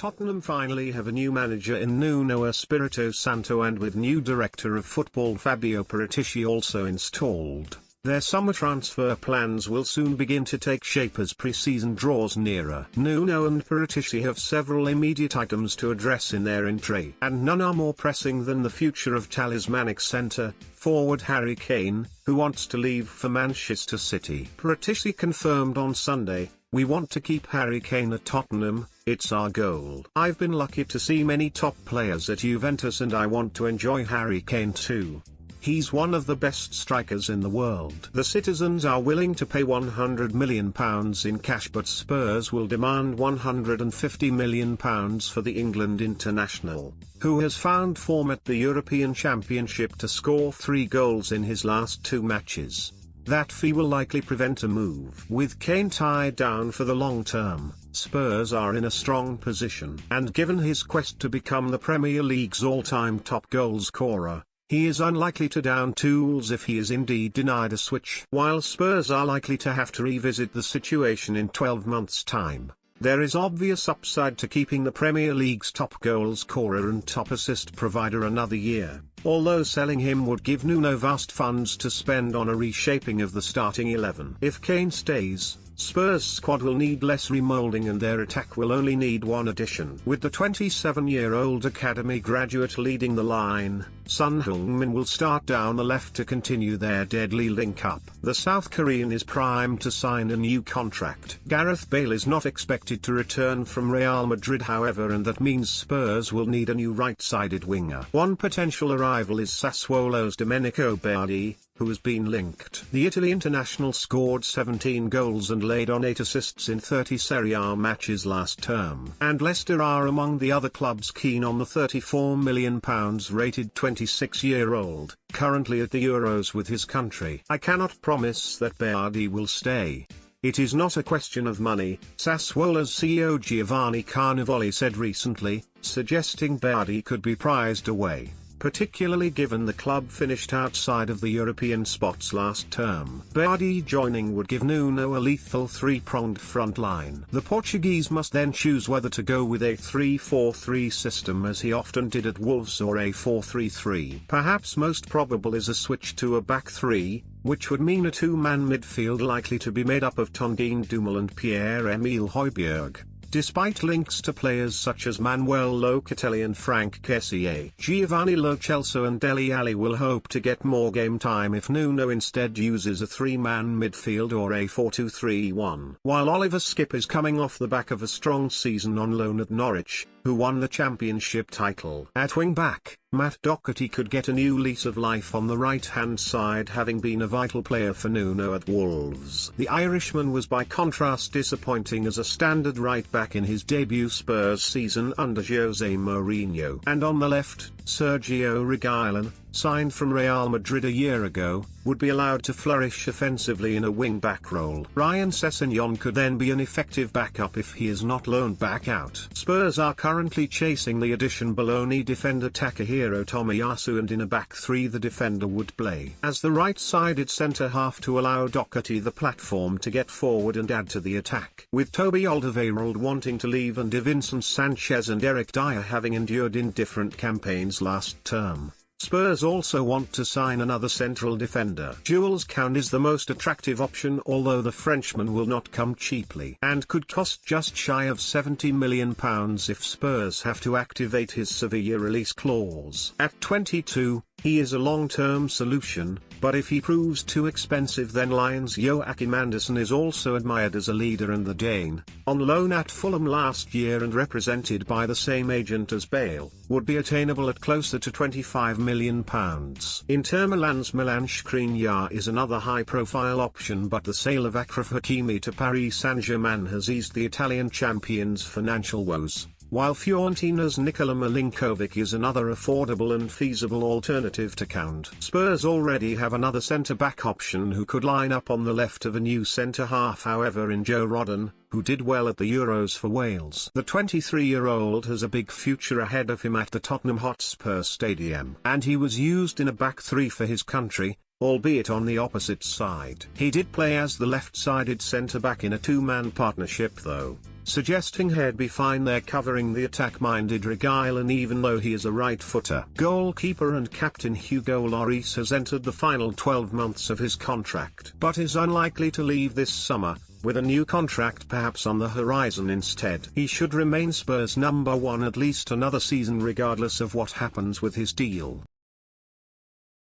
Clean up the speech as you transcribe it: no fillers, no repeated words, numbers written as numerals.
Tottenham finally have a new manager in Nuno Espirito Santo, and with new director of football Fabio Paratici also installed, their summer transfer plans will soon begin to take shape as pre-season draws nearer. Nuno and Paratici have several immediate items to address in their entry, and none are more pressing than the future of talismanic centre-forward Harry Kane, who wants to leave for Manchester City. Paratici confirmed on Sunday, "We want to keep Harry Kane at Tottenham, it's our goal. I've been lucky to see many top players at Juventus and I want to enjoy Harry Kane too. He's one of the best strikers in the world." The citizens are willing to pay £100 million in cash, but Spurs will demand £150 million for the England international, who has found form at the European Championship to score 3 goals in his last 2 matches. That fee will likely prevent a move. With Kane tied down for the long term, Spurs are in a strong position. And given his quest to become the Premier League's all-time top goal scorer, he is unlikely to down tools if he is indeed denied a switch. While Spurs are likely to have to revisit the situation in 12 months' time, there is obvious upside to keeping the Premier League's top goal scorer and top assist provider another year, although selling him would give Nuno vast funds to spend on a reshaping of the starting 11. If Kane stays, Spurs' squad will need less remoulding and their attack will only need one addition. With the 27-year-old academy graduate leading the line, Son Heung-min will start down the left to continue their deadly link-up. The South Korean is primed to sign a new contract. Gareth Bale is not expected to return from Real Madrid however, and that means Spurs will need a new right-sided winger. One potential arrival is Sassuolo's Domenico Berardi, who has been linked. The Italy international scored 17 goals and laid on 8 assists in 30 Serie A matches last term. And Leicester are among the other clubs keen on the £34 million rated 26-year-old, currently at the Euros with his country. "I cannot promise that Berardi will stay. It is not a question of money," Sassuolo's CEO Giovanni Carnevali said recently, suggesting Berardi could be prized away, particularly given the club finished outside of the European spots last term. Berardi joining would give Nuno a lethal 3-pronged front line. The Portuguese must then choose whether to go with a 3-4-3 system as he often did at Wolves, or a 4-3-3. Perhaps most probable is a switch to a back 3, which would mean a 2-man midfield likely to be made up of Tanguy Ndombele and Pierre-Emile Højbjerg, despite links to players such as Manuel Locatelli and Franck Kessié. Giovanni Lo Celso and Dele Alli will hope to get more game time if Nuno instead uses a 3-man midfield or a 4-2-3-1. While Oliver Skipp is coming off the back of a strong season on loan at Norwich, who won the championship title. At wing-back, Matt Doherty could get a new lease of life on the right-hand side, having been a vital player for Nuno at Wolves. The Irishman was by contrast disappointing as a standard right-back in his debut Spurs season under Jose Mourinho. And on the left, Sergio Reguilon, signed from Real Madrid a year ago, would be allowed to flourish offensively in a wing-back role. Ryan Sessegnon could then be an effective backup if he is not loaned back out. Spurs are currently chasing the addition Bologna defender Takahiro Tomiyasu, and in a back 3 the defender would play as the right-sided centre-half to allow Doherty the platform to get forward and add to the attack. With Toby Alderweireld wanting to leave and Davinson Sanchez and Eric Dyer having endured in different campaigns last term, Spurs also want to sign another central defender. Jules Kounde is the most attractive option, although the Frenchman will not come cheaply and could cost just shy of £70 million if Spurs have to activate his Sevilla release clause. At 22, he is a long-term solution, but if he proves too expensive then Lions' Joachim Andersen is also admired as a leader, and the Dane, on loan at Fulham last year and represented by the same agent as Bale, would be attainable at closer to £25 million. Inter Milan's Milan Skriniar is another high-profile option, but the sale of Achraf Hakimi to Paris Saint-Germain has eased the Italian champions' financial woes, while Fiorentina's Nikola Milinkovic is another affordable and feasible alternative to Kounde. Spurs already have another centre-back option who could line up on the left of a new centre-half however in Joe Rodon, who did well at the Euros for Wales. The 23-year-old has a big future ahead of him at the Tottenham Hotspur Stadium, and he was used in a back 3 for his country, albeit on the opposite side. He did play as the left-sided centre-back in a 2-man partnership though. suggesting he'd be fine there covering the attack-minded Reguilon even though he is a right-footer. Goalkeeper and captain Hugo Lloris has entered the final 12 months of his contract, but is unlikely to leave this summer, with a new contract perhaps on the horizon instead. He should remain Spurs number 1 at least another season regardless of what happens with his deal.